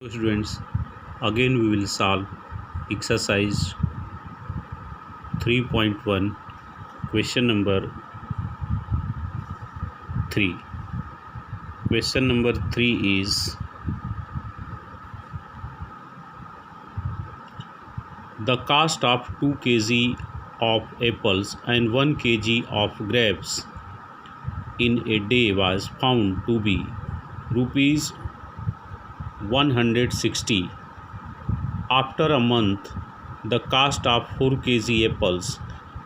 So students, again we will solve exercise 3.1 question number 3. Question number 3 is the cost of 2 kg of apples and 1 kg of grapes in a day was found to be rupees 160. After a month, the cost of 4 kg apples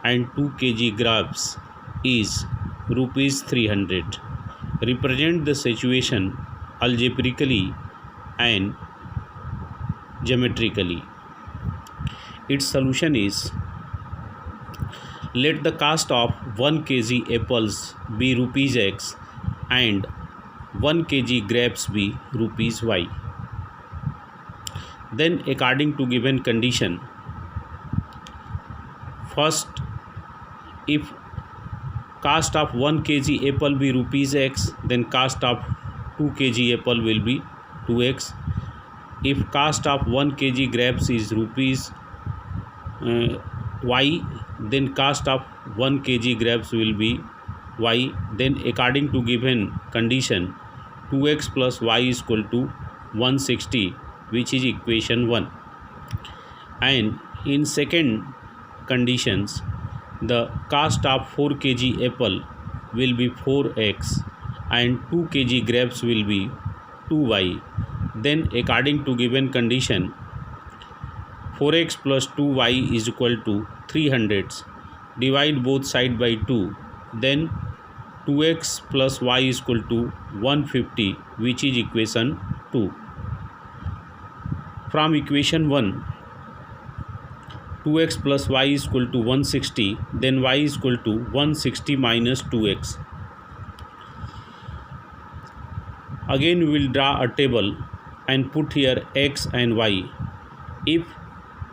and 2 kg grapes is rupees 300. Represent the situation algebraically and geometrically. Its solution is: let the cost of 1 kg apples be rupees X and 1 kg grapes be rupees Y. Then, according to given condition, first, if cost of 1 kg apple be rupees X, then cost of 2 kg apple will be 2x. If cost of 1 kg grapes is rupees Y, then cost of 1 kg grapes will be Y. Then, according to given condition, 2x plus y is equal to 160, which is equation 1. And in second conditions, the cost of 4 kg apple will be 4x and 2 kg grapes will be 2y. Then, according to given condition, 4x plus 2y is equal to 300. Divide both side by 2. Then 2x plus y is equal to 150, which is equation 2. From equation 1, 2x plus y is equal to 160, then y is equal to 160 minus 2x. Again we will draw a table and put here x and y. If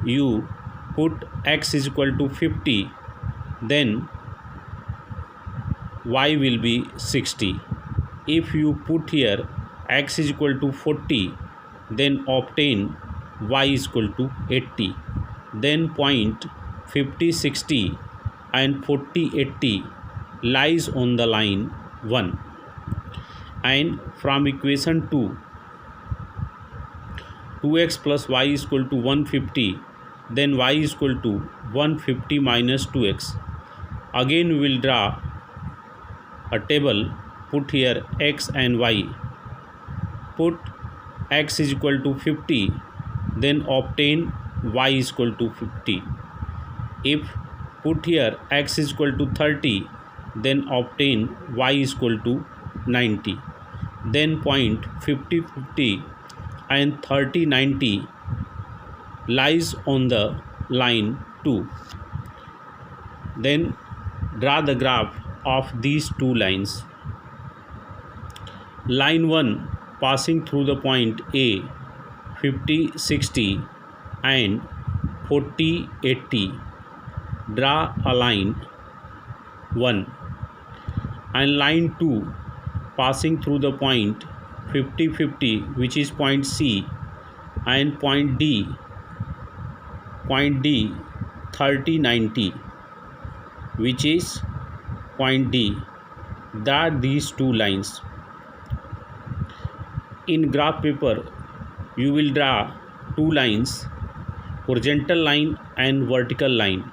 you put x is equal to 50, then y will be 60. If you put here x is equal to 40, then obtain y is equal to 80. Then point 50, 60 and 40, 80 lies on the line 1. And from equation 2, 2x plus y is equal to 150, then y is equal to 150 minus 2x. Again we will draw a table, put here x and y. Put x is equal to 50, then obtain y is equal to 50. If put here x is equal to 30, then obtain y is equal to 90. Then point 50, 50 and 30, 90 lies on the line 2. Then draw the graph of these two lines. Line 1 passing through the point A, 50, 60 and 40, 80. Draw a line 1. And line 2 passing through the point 50, 50, which is point C, and point D, 30, 90, which is point D. Draw these two lines. In graph paper, you will draw two lines, horizontal line and vertical line.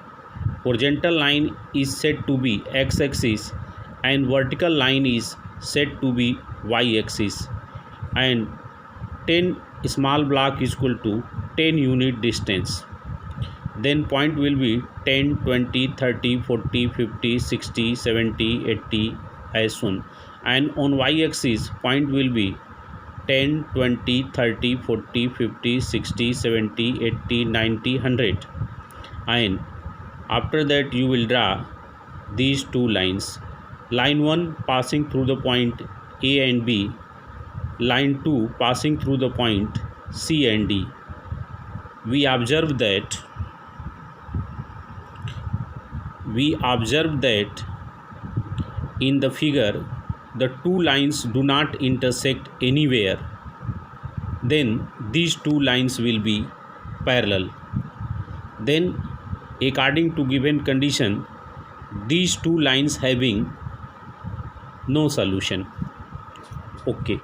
Horizontal line is said to be x-axis and vertical line is said to be y-axis. And 10 small block is equal to 10 unit distance. Then point will be 10, 20, 30, 40, 50, 60, 70, 80 as soon. And on y-axis, point will be 10, 20, 30, 40, 50, 60, 70, 80, 90, 100. And after that you will draw these two lines. Line 1 passing through the point A and B. Line 2 passing through the point C and D. We observe that in the figure the two lines do not intersect anywhere. then these two lines will be parallel. Then according to given condition, these two lines having no solution. Okay.